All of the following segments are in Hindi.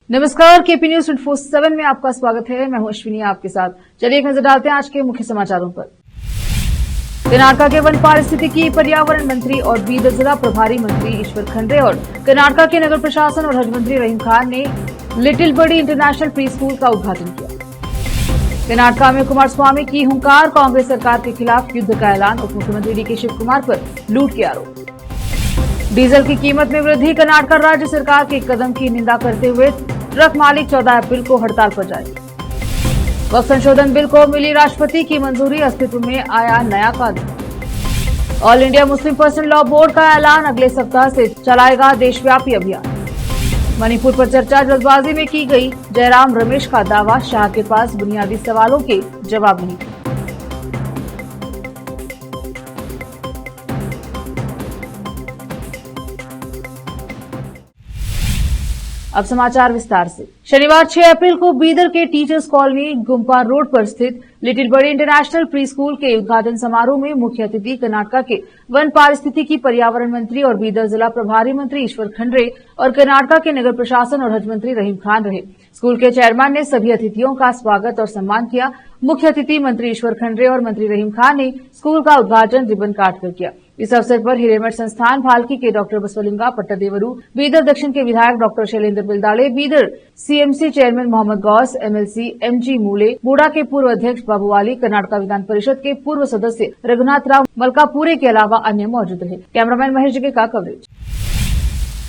नमस्कार, केपी न्यूज 24/7 में आपका स्वागत है। मैं हूं अश्विनी आपके साथ। चलिए एक नजर डालते हैं आज के मुख्य समाचारों पर। कर्नाटक के वन पारिस्थितिकी पर्यावरण मंत्री और बीदर जिला प्रभारी मंत्री ईश्वर खंड्रे और कर्नाटक के नगर प्रशासन और हज मंत्री रहीम खान ने लिटिल बड़ी इंटरनेशनल प्री स्कूल का उद्घाटन किया। कर्नाटक में कुमारस्वामी की हुंकार, कांग्रेस सरकार के खिलाफ युद्ध का ऐलान, उप मुख्यमंत्री डीके शिवकुमार पर लूट के आरोप। डीजल की कीमत में वृद्धि, कर्नाटक राज्य सरकार के कदम की निंदा करते हुए ट्रक मालिक 14 अप्रैल को हड़ताल पर जाएंगे। वक्फ संशोधन बिल को मिली राष्ट्रपति की मंजूरी, अस्तित्व में आया नया कानून। All India Muslim Personal Law board का ऐलान, अगले सप्ताह से चलाएगा देशव्यापी अभियान। मणिपुर पर चर्चा जल्दबाजी में की गई, जयराम रमेश का दावा, शाह के पास बुनियादी सवालों के जवाब नहीं थे। अब समाचार विस्तार से। शनिवार 6 अप्रैल को बीदर के टीचर्स कॉलोनी गुम्पा रोड पर स्थित लिटिल बड़ी इंटरनेशनल प्री स्कूल के उद्घाटन समारोह में मुख्य अतिथि कर्नाटक के वन पारिस्थितिकी पर्यावरण मंत्री और बीदर जिला प्रभारी मंत्री ईश्वर खंड्रे और कर्नाटक के नगर प्रशासन और हज मंत्री रहीम खान रहे। स्कूल के चेयरमैन ने सभी अतिथियों का स्वागत और सम्मान किया। मुख्य अतिथि मंत्री ईश्वर खंड्रे और मंत्री रहीम खान ने स्कूल का उद्घाटन रिबन काट कर किया। इस अवसर पर हिरेमठ संस्थान भालकी के डॉक्टर बसवलिंगा पट्टदेवरू, बीदर दक्षिण के विधायक doctor Shailendra Biladade, Bidar CMC chairman Mohammed Ghouse, MLC MG Mule, बूढ़ा के पूर्व अध्यक्ष बाबूवाली, कर्नाटक विधान परिषद के पूर्व सदस्य रघुनाथ राव मलकापुरे के अलावा अन्य मौजूद रहे। कैमरामैन महेश जगे का कवरेज।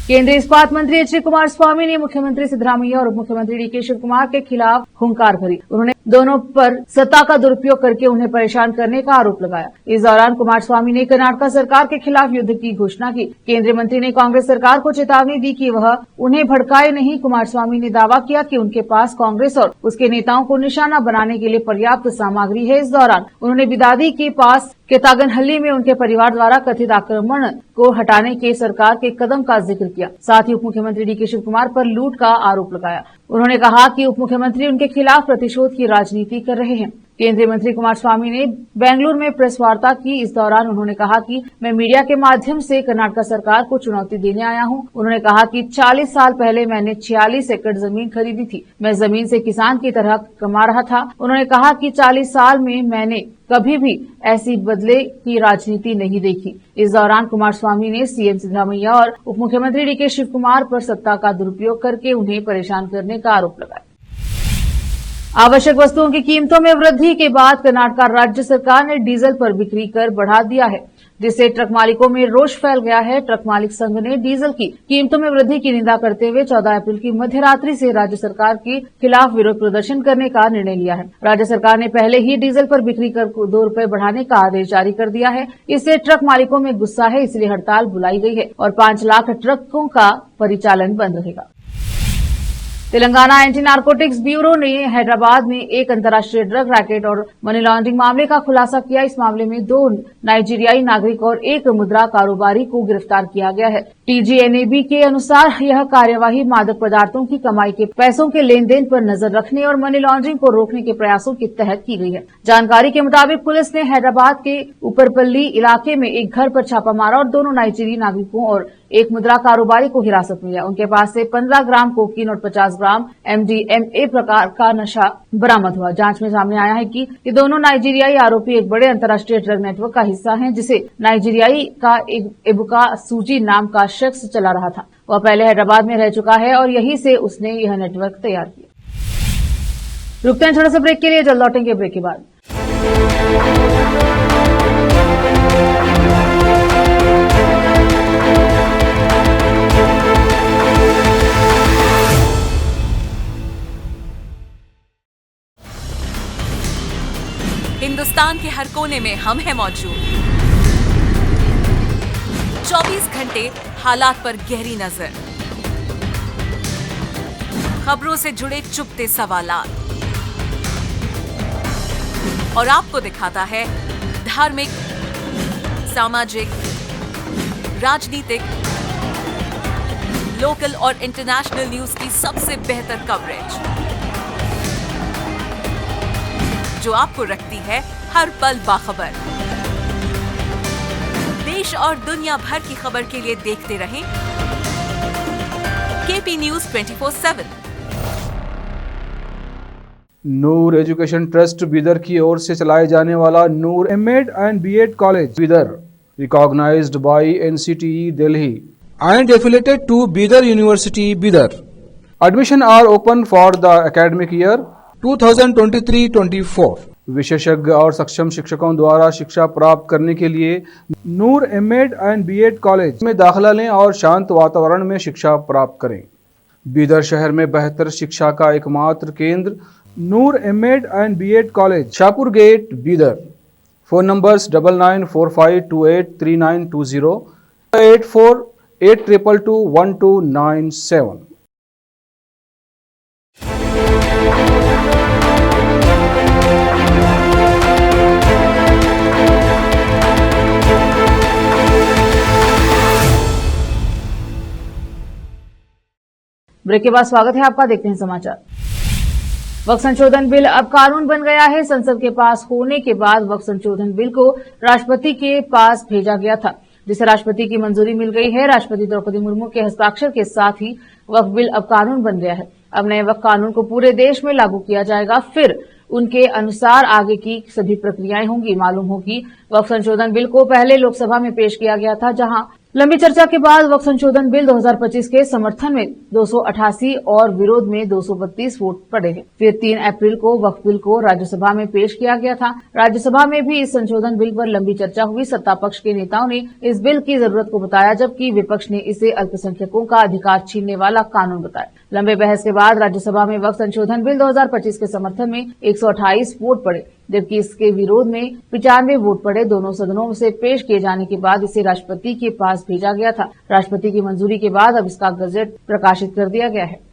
केंद्रीय इस्पात मंत्री एच डी कुमारस्वामी ने मुख्यमंत्री सिद्धरामैया और उप मुख्यमंत्री डीके शिवकुमार के खिलाफ हुंकार भरी। उन्होंने दोनों पर सत्ता का दुरुपयोग करके उन्हें परेशान करने का आरोप लगाया। इस दौरान कुमारस्वामी ने कर्नाटक सरकार के खिलाफ युद्ध की घोषणा की। केंद्रीय मंत्री ने कांग्रेस सरकार को चेतावनी दी कि वह उन्हें भड़काए नहीं। कुमारस्वामी ने दावा किया कि उनके पास कांग्रेस और उसके नेताओं को निशाना बनाने के लिए पर्याप्त सामग्री है। इस दौरान उन्होंने बिदादी के पास केतागनहल्ली में उनके परिवार द्वारा कथित आक्रमण को हटाने के सरकार के कदम का जिक्र किया। साथ ही उप मुख्यमंत्री डीके शिवकुमार पर लूट का आरोप लगाया। उन्होंने कहा कि उप मुख्यमंत्री उनके खिलाफ प्रतिशोध की राजनीति कर रहे हैं। केंद्रीय मंत्री कुमारस्वामी ने बेंगलुरु में प्रेस वार्ता की। इस दौरान उन्होंने कहा कि मैं मीडिया के माध्यम से कर्नाटक सरकार को चुनौती देने आया हूं। उन्होंने कहा कि 40 साल पहले मैंने 46 एकड़ जमीन खरीदी थी। मैं जमीन से किसान की तरह कमा रहा था। उन्होंने कहा कि 40 साल में मैंने कभी भी ऐसी बदले की राजनीति नहीं देखी। इस दौरान कुमारस्वामी ने सीएम सिद्धरामैया और उप मुख्यमंत्री डीके शिवकुमार पर सत्ता का दुरुपयोग करके उन्हें परेशान करने का आरोप लगाया। आवश्यक वस्तुओं की कीमतों में वृद्धि के बाद कर्नाटक राज्य सरकार ने डीजल पर बिक्री कर बढ़ा दिया है, जिससे ट्रक मालिकों में रोष फैल गया है। ट्रक मालिक संघ ने डीजल की कीमतों में वृद्धि की निंदा करते हुए 14 अप्रैल की मध्यरात्रि से राज्य सरकार के खिलाफ विरोध प्रदर्शन करने का निर्णय लिया है। राज्य सरकार ने पहले ही डीजल पर बिक्री कर 2 रुपए बढ़ाने का आदेश जारी कर दिया है। इससे ट्रक मालिकों में गुस्सा है, इसलिए हड़ताल बुलाई गई है और 5 लाख ट्रकों का परिचालन बंद रहेगा। तेलंगाना एंटी नारकोटिक्स ब्यूरो ने हैदराबाद में एक अंतर्राष्ट्रीय ड्रग रैकेट और मनी लॉन्ड्रिंग मामले का खुलासा किया। इस मामले में 2 नाइजीरियाई नागरिक और 1 मुद्रा कारोबारी को गिरफ्तार किया गया है। टीजीएनएबी के अनुसार यह कार्यवाही मादक पदार्थों की कमाई के पैसों के लेन देन पर नजर रखने और मनी लॉन्ड्रिंग को रोकने के प्रयासों के तहत की गई है। जानकारी के मुताबिक पुलिस ने हैदराबाद के ऊपरपल्ली इलाके में एक घर पर छापा मारा और 2 नाइजीरियाई नागरिकों और 1 मुद्रा कारोबारी को हिरासत में लिया। उनके पास से 15 ग्राम कोकीन और 50 ग्राम एमडीएमए प्रकार का नशा बरामद हुआ। जांच में सामने आया है कि ये दोनों नाइजीरियाई आरोपी एक बड़े अंतर्राष्ट्रीय ड्रग नेटवर्क का हिस्सा हैं, जिसे नाइजीरियाई का एक एबुका सूजी नाम का शख्स चला रहा था। वह पहले हैदराबाद में रह चुका है और यहीं से उसने यह नेटवर्क तैयार किया। रुकते हैं छोटे से ब्रेक के लिए, जल्द लौटेंगे ब्रेक के बाद। हिंदुस्तान के हर कोने में हम हैं मौजूद। 24 घंटे हालात पर गहरी नजर, खबरों से जुड़े चुपते सवालात और आपको दिखाता है धार्मिक, सामाजिक, राजनीतिक, लोकल और इंटरनेशनल न्यूज की सबसे बेहतर कवरेज, जो आपको रखती है हर पल बाखबर। देश और दुनिया भर की खबर के लिए देखते रहें KP news 24/7। Noor education trust Bidar की ओर से चलाए जाने वाला Noor MEd and BEd college Bidar, recognised by NCTE Delhi and affiliated to Bidar University, Bidar. Admission are open for the academic year 2023-24. विशेषज्ञ और सक्षम शिक्षकों द्वारा शिक्षा प्राप्त करने के लिए नूर एमएड एंड बीएड कॉलेज में दाखिला लें और शांत वातावरण में शिक्षा प्राप्त करें। बीदर शहर में बेहतर शिक्षा का एकमात्र केंद्र Noor MEd and BEd college, Shahpur gate, Bidar. Phone numbers 9945283920, 8482221297। Break के बाद स्वागत है आपका। देखते हैं समाचार। वक्फ संशोधन बिल अब कानून बन गया है। संसद के पास होने के बाद वक्फ संशोधन बिल को राष्ट्रपति के पास भेजा गया था, जिसे राष्ट्रपति की मंजूरी मिल गई है। राष्ट्रपति द्रौपदी मुर्मू के हस्ताक्षर के साथ ही वक्फ बिल अब कानून बन गया है। अब नए वक्फ कानून को पूरे देश में लागू किया जाएगा, फिर उनके अनुसार आगे की सभी प्रक्रियाएं होंगी। मालूम हो कि वक्फ संशोधन बिल को पहले लोकसभा में पेश किया गया था, जहां लंबी चर्चा के बाद वक्फ संशोधन बिल 2025 के समर्थन में 288 और विरोध में 232 वोट पड़े हैं। फिर 3 अप्रैल को वक्फ बिल को राज्यसभा में पेश किया गया था। राज्यसभा में भी इस संशोधन बिल पर लंबी चर्चा हुई। सत्ता पक्ष के नेताओं ने इस बिल की जरूरत को बताया, जबकि विपक्ष ने इसे अल्पसंख्यकों का अधिकार छीनने वाला कानून बताया। लंबे बहस के बाद राज्यसभा में वक्फ संशोधन बिल 2025 के समर्थन में 128 वोट पड़े, जबकि इसके विरोध में 95 वोट पड़े। दोनों सदनों से पेश किए जाने के बाद इसे राष्ट्रपति के पास भेजा गया था। राष्ट्रपति की मंजूरी के बाद अब इसका गजट प्रकाशित कर दिया गया है।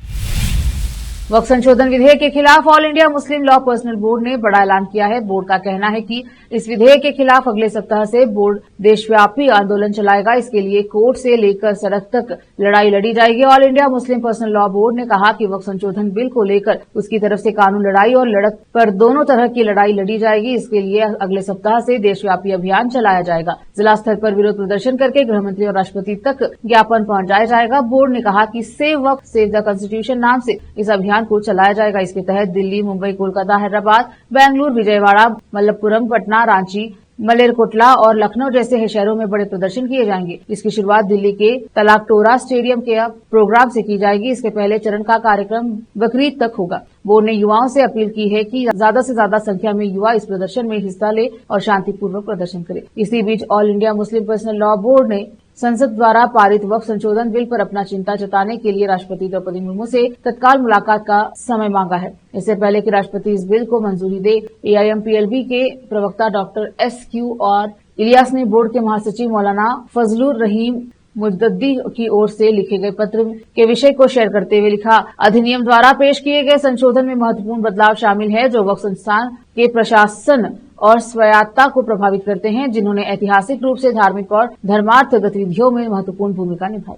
वक्फ संशोधन विधेयक के खिलाफ ऑल इंडिया मुस्लिम लॉ पर्सनल बोर्ड ने बड़ा ऐलान किया है। बोर्ड का कहना है कि इस विधेयक के खिलाफ अगले सप्ताह से बोर्ड देशव्यापी आंदोलन चलाएगा। इसके लिए कोर्ट से लेकर सड़क तक लड़ाई लड़ी जाएगी। All India Muslim Personal Law Board ने कहा कि वक्फ संशोधन बिल को लेकर उसकी तरफ से कानून लड़ाई और लड़क पर दोनों तरह की लड़ाई लड़ी जाएगी। इसके लिए अगले सप्ताह से देशव्यापी अभियान चलाया जाएगा। जिला स्तर पर विरोध प्रदर्शन करके गृहमंत्री और राष्ट्रपति तक ज्ञापन पहुंचाया जाएगा। बोर्ड ने कहा कि save Waqf save the constitution नाम से इस अभियान को चलाया जाएगा। इसके तहत दिल्ली, मुंबई, कोलकाता, हैदराबाद, बेंगलुरु, विजयवाड़ा, मलप्पुरम, पटना, रांची, मलेरकोटला और लखनऊ जैसे शहरों में बड़े प्रदर्शन किए जाएंगे। इसकी शुरुआत दिल्ली के तलाकटोरा स्टेडियम के प्रोग्राम से की जाएगी। इसके पहले चरण का कार्यक्रम बकरीद तक होगा। बोर्ड ने युवाओं से अपील की है कि ज्यादा से ज्यादा संख्या में युवा इस प्रदर्शन में हिस्सा ले और शांतिपूर्वक प्रदर्शन करें। इसी बीच All India Muslim Personal Law Board ने संसद द्वारा पारित वक्फ संशोधन बिल पर अपना चिंता जताने के लिए राष्ट्रपति द्रौपदी मुर्मू से तत्काल मुलाकात का समय मांगा है। इससे पहले कि राष्ट्रपति इस बिल को मंजूरी दे, AIMPLB के प्रवक्ता डॉक्टर SQ और इलियास ने बोर्ड के महासचिव मौलाना फजलुर रहीम मुजद्दी की ओर से लिखे गए पत्र के विषय को शेयर करते हुए लिखा, अधिनियम द्वारा पेश किए गए संशोधन में महत्वपूर्ण बदलाव शामिल है जो वक्फ संस्थान के प्रशासन और स्वायत्तता को प्रभावित करते हैं, जिन्होंने ऐतिहासिक रूप से धार्मिक और धर्मार्थ गतिविधियों में महत्वपूर्ण भूमिका निभाई।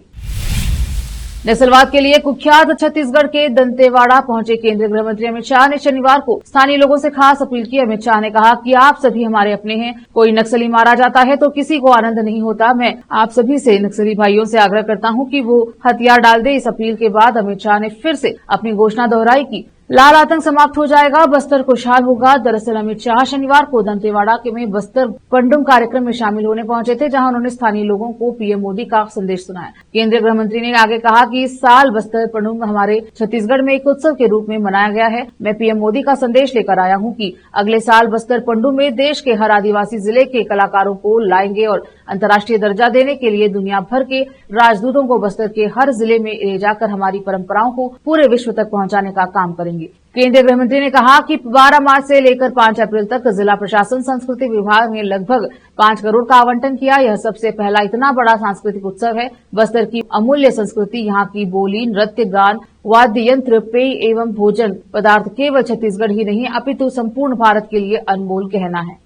नक्सलवाद के लिए कुख्यात छत्तीसगढ़ के दंतेवाड़ा पहुंचे केंद्रीय गृह मंत्री अमित शाह ने शनिवार को स्थानीय लोगों से खास अपील की। अमित शाह ने कहा कि आप सभी हमारे अपने हैं। कोई नक्सली मारा जाता है तो किसी को आनंद नहीं होता। मैं आप सभी से, नक्सली भाइयों से आग्रह करता हूं कि वो हथियार डाल दे। इस अपील के बाद अमित शाह ने फिर से अपनी घोषणा दोहराई कि लाल आतंक समाप्त हो जाएगा, बस्तर खुशहाल होगा। दरअसल अमित शाह शनिवार को दंतेवाड़ा में बस्तर पंडुम कार्यक्रम में शामिल होने पहुंचे थे, जहां उन्होंने स्थानीय लोगों को पीएम मोदी का संदेश सुनाया। केंद्रीय गृह मंत्री ने आगे कहा कि इस साल बस्तर पंडुम हमारे छत्तीसगढ़ में एक उत्सव के रूप में मनाया गया है। मैं पीएम मोदी का संदेश लेकर आया हूं कि अगले साल बस्तर पंडुम में देश के हर आदिवासी जिले के कलाकारों को लाएंगे और अंतर्राष्ट्रीय दर्जा देने के लिए दुनिया भर के राजदूतों को बस्तर के हर जिले में ले जाकर हमारी परंपराओं को पूरे विश्व तक पहुंचाने का काम करेंगे। केंद्रीय गृह मंत्री ने कहा कि 12 मार्च से लेकर 5 अप्रैल तक जिला प्रशासन संस्कृति विभाग ने लगभग 5 करोड़ का आवंटन किया। यह सबसे पहला इतना बड़ा सांस्कृतिक उत्सव है। बस्तर की अमूल्य संस्कृति, यहाँ की बोली, नृत्य, गान, वाद्य यंत्र, पेय एवं भोजन पदार्थ केवल छत्तीसगढ़ ही नहीं अपितु संपूर्ण भारत के लिए अनमोल गहना है।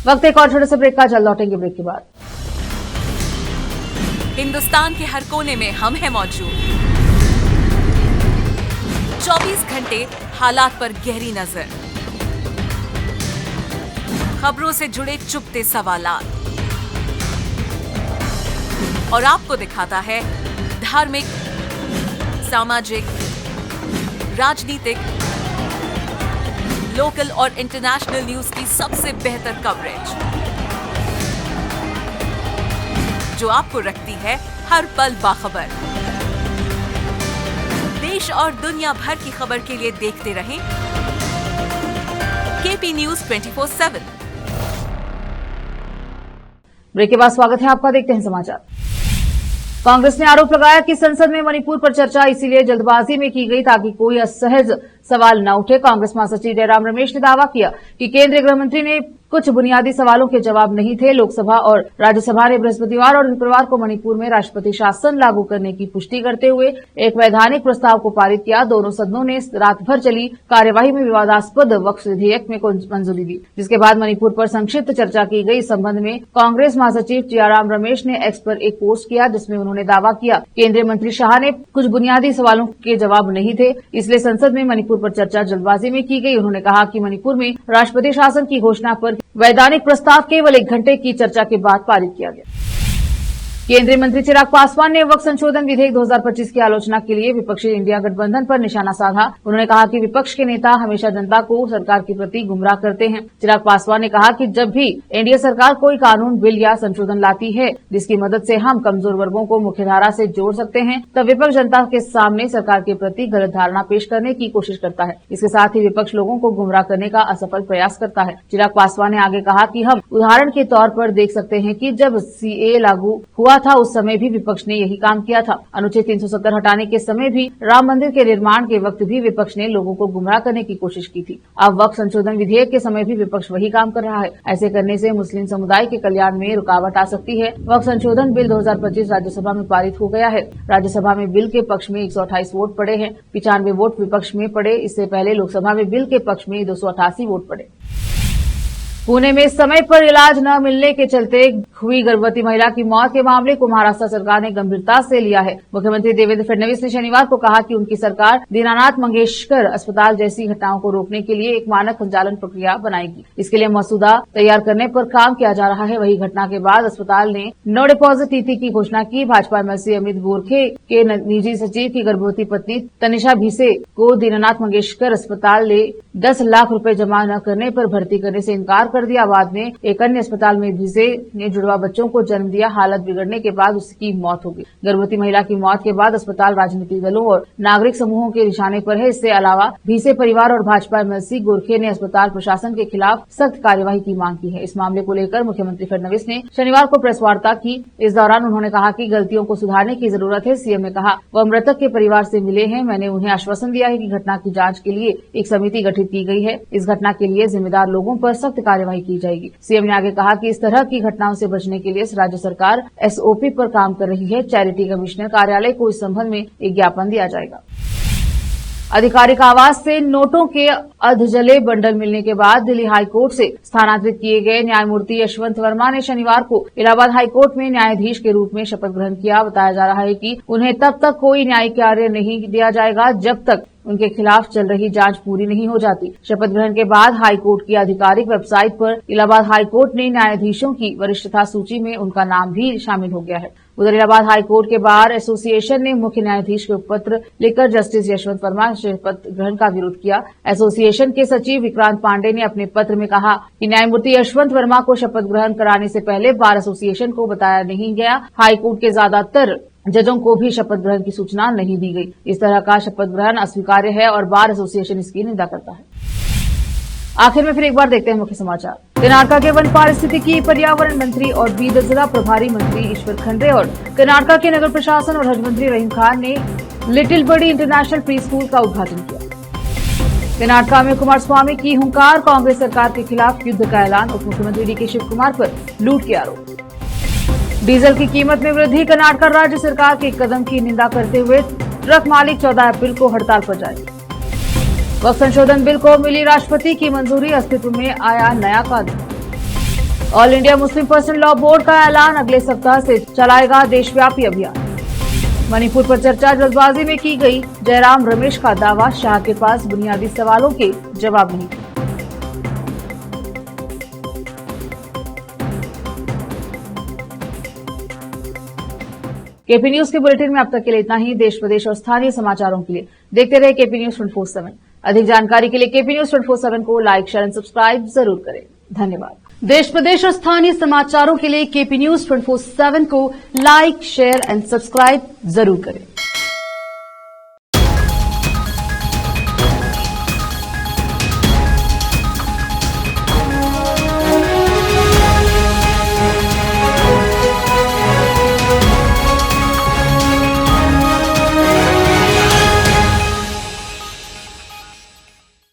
वक्त एक और छोटे से ब्रेक का, जल्द लौटेंगे ब्रेक के बाद। हिंदुस्तान के हर कोने में हम हैं मौजूद। 24 घंटे हालात पर गहरी नजर, खबरों से जुड़े चुपते सवालात और आपको दिखाता है धार्मिक, सामाजिक, राजनीतिक, लोकल और इंटरनेशनल न्यूज की सबसे बेहतर कवरेज, जो आपको रखती है हर पल बाखबर। देश और दुनिया भर की खबर के लिए देखते रहें केपी न्यूज 24/7। ब्रेक के बाद स्वागत है आपका, देखते हैं समाचार। कांग्रेस ने आरोप लगाया कि संसद में मणिपुर पर चर्चा इसीलिए जल्दबाजी में की गई ताकि कोई असहज सवाल न उठे। कांग्रेस महासचिव जयराम रमेश ने दावा किया कि केंद्रीय गृह मंत्री ने कुछ बुनियादी सवालों के जवाब नहीं थे। लोकसभा और राज्यसभा ने बृहस्पतिवार और शुक्रवार को मणिपुर में राष्ट्रपति शासन लागू करने की पुष्टि करते हुए एक वैधानिक प्रस्ताव को पारित किया। दोनों सदनों ने रात भर चली कार्यवाही में विवादास्पद वक्फ विधेयक में मंजूरी दी, जिसके बाद मणिपुर पर संक्षिप्त चर्चा की गई। इस संबंध में कांग्रेस महासचिव जयराम रमेश ने एक्स पर एक पोस्ट किया, जिसमें उन्होंने दावा किया केंद्रीय मंत्री शाह ने कुछ बुनियादी सवालों के जवाब नहीं थे, इसलिए संसद में मणिपुर पर चर्चा जल्दबाजी में की गई। उन्होंने कहा कि मणिपुर में राष्ट्रपति शासन की घोषणा पर वैधानिक प्रस्ताव केवल 1 घंटे की चर्चा के बाद पारित किया गया। केंद्रीय मंत्री चिराग पासवान ने वक्फ संशोधन विधेयक 2025 की आलोचना के लिए विपक्षी इंडिया गठबंधन पर निशाना साधा। उन्होंने कहा कि विपक्ष के नेता हमेशा जनता को सरकार के प्रति गुमराह करते हैं। चिराग पासवान ने कहा कि जब भी एनडीए सरकार कोई कानून, बिल या संशोधन लाती है जिसकी मदद से हम कमजोर वर्गों को मुख्यधारा से जोड़ सकते हैं, तब विपक्ष जनता के सामने सरकार के प्रति गलत धारणा पेश करने की कोशिश करता है। इसके साथ ही विपक्ष लोगों को गुमराह करने का असफल प्रयास करता है। चिराग पासवान ने आगे कहा कि हम उदाहरण के तौर पर देख सकते हैं कि जब सीए लागू हुआ था उस समय भी विपक्ष ने यही काम किया था। अनुच्छेद 370 हटाने के समय भी, राम मंदिर के निर्माण के वक्त भी विपक्ष ने लोगों को गुमराह करने की कोशिश की थी। अब वक्फ संशोधन विधेयक के समय भी विपक्ष वही काम कर रहा है। ऐसे करने से मुस्लिम समुदाय के कल्याण में रुकावट आ सकती है। वक्फ संशोधन बिल 2025 राज्यसभा में पारित हो गया है। राज्यसभा में बिल के पक्ष में 128 वोट पड़े हैं, 95 वोट विपक्ष में पड़े। इससे पहले लोकसभा में बिल के पक्ष में 288 वोट पड़े। पुणे में समय पर इलाज न मिलने के चलते हुई गर्भवती महिला की मौत के मामले को महाराष्ट्र सरकार ने गंभीरता से लिया है। मुख्यमंत्री देवेंद्र फडणवीस ने शनिवार को कहा कि उनकी सरकार दीनानाथ मंगेशकर अस्पताल जैसी घटनाओं को रोकने के लिए एक मानक संचालन प्रक्रिया बनाएगी। इसके लिए मसौदा तैयार करने पर काम किया जा रहा है। वही घटना के बाद अस्पताल ने नो डिपॉजिट नीति की घोषणा की। भाजपा एमएलसी अमित गोरखे के निजी सचिव की गर्भवती पत्नी तनिषा भिसे को दीनानाथ मंगेशकर अस्पताल ने 10 लाख रुपए जमा न करने पर भर्ती करने से इनकार कर दिया। बाद में एक अन्य अस्पताल में भिसे ने जुड़वा बच्चों को जन्म दिया। हालत बिगड़ने के बाद उसकी मौत हो गई। गर्भवती महिला की मौत के बाद अस्पताल राजनीतिक दलों और नागरिक समूहों के निशाने पर है। इससे अलावा भिसे परिवार और भाजपा एमएलसी गोरखे ने अस्पताल प्रशासन के खिलाफ सख्त कार्यवाही की मांग की है। इस मामले को लेकर मुख्यमंत्री फडणवीस ने शनिवार को प्रेस वार्ता की। इस दौरान उन्होंने कहा कि गलतियों को सुधारने की जरूरत है। सीएम ने कहा वह मृतक के परिवार से मिले हैं। मैंने उन्हें आश्वासन दिया है कि घटना की जांच के लिए एक समिति गठित की गई है। इस घटना के लिए जिम्मेदार लोगों पर सख्त कार्यवाही की जाएगी। सीएम ने आगे कहा कि इस तरह की घटनाओं से बचने के लिए राज्य सरकार एसओपी पर काम कर रही है। चैरिटी कमिश्नर कार्यालय को इस संबंध में एक ज्ञापन दिया जाएगा। आधिकारिक आवास से नोटों के अधजले बंडल मिलने के बाद दिल्ली हाईकोर्ट से स्थानांतरित किए गए न्यायमूर्ति यशवंत वर्मा ने शनिवार को इलाहाबाद हाईकोर्ट में न्यायाधीश के रूप में शपथ ग्रहण किया। बताया जा रहा है कि उन्हें तब तक कोई न्यायिक कार्य नहीं दिया जाएगा जब तक उनके खिलाफ चल रही जांच पूरी नहीं हो जाती। शपथ ग्रहण के बाद हाईकोर्ट की आधिकारिक वेबसाइट पर इलाहाबाद हाईकोर्ट ने न्यायाधीशों की वरिष्ठता सूची में उनका नाम भी शामिल हो गया है। उधर इलाहाबाद हाईकोर्ट के बार एसोसिएशन ने मुख्य न्यायाधीश को पत्र लिखकर जस्टिस यशवंत वर्मा शपथ ग्रहण का विरोध किया। एसोसिएशन के सचिव विक्रांत पांडे ने अपने पत्र में कहा कि न्यायमूर्ति यशवंत वर्मा को शपथ ग्रहण कराने से पहले बार एसोसिएशन को बताया नहीं गया। हाईकोर्ट के ज्यादातर जजों को भी शपथ ग्रहण की सूचना नहीं दी गई। इस तरह का शपथ ग्रहण अस्वीकार्य है और बार एसोसिएशन इसकी निंदा करता है। आखिर में फिर एक बार देखते हैं मुख्य समाचार। कर्नाटका के वन पारिस्थितिकी पर्यावरण मंत्री और बीदर जिला प्रभारी मंत्री ईश्वर खंड्रे और कर्नाटका के नगर प्रशासन और हज मंत्री रहीम खान ने लिटिल बड़ी इंटरनेशनल प्री स्कूल का उद्घाटन किया। कर्नाटका में कुमारस्वामी की हुंकार, कांग्रेस सरकार के खिलाफ युद्ध का ऐलान, उप मुख्यमंत्री डीके शिव कुमार पर लूट के आरोप। डीजल की कीमत में वृद्धि, कर्नाटक राज्य सरकार के कदम की निंदा करते हुए ट्रक मालिक 14 अप्रैल को हड़ताल पर जाएंगे। वक्फ संशोधन बिल को मिली राष्ट्रपति की मंजूरी, अस्तित्व में आया नया कानून। All India Muslim Personal Law board का ऐलान, अगले सप्ताह से चलाएगा देशव्यापी अभियान। मणिपुर पर चर्चा जल्दबाजी में की गई, जयराम रमेश का दावा, शाह के पास बुनियादी सवालों के जवाब नहीं थे। केपी न्यूज के बुलेटिन में अब तक के लिए इतना ही। देश प्रदेश और स्थानीय समाचारों के लिए देखते रहे केपी न्यूज 24/7। अधिक जानकारी के लिए केपी न्यूज 24/7 को लाइक, शेयर एंड सब्सक्राइब जरूर करें। धन्यवाद। देश प्रदेश और स्थानीय समाचारों के लिए केपी न्यूज 24/7 को लाइक, शेयर एंड सब्सक्राइब जरूर करें।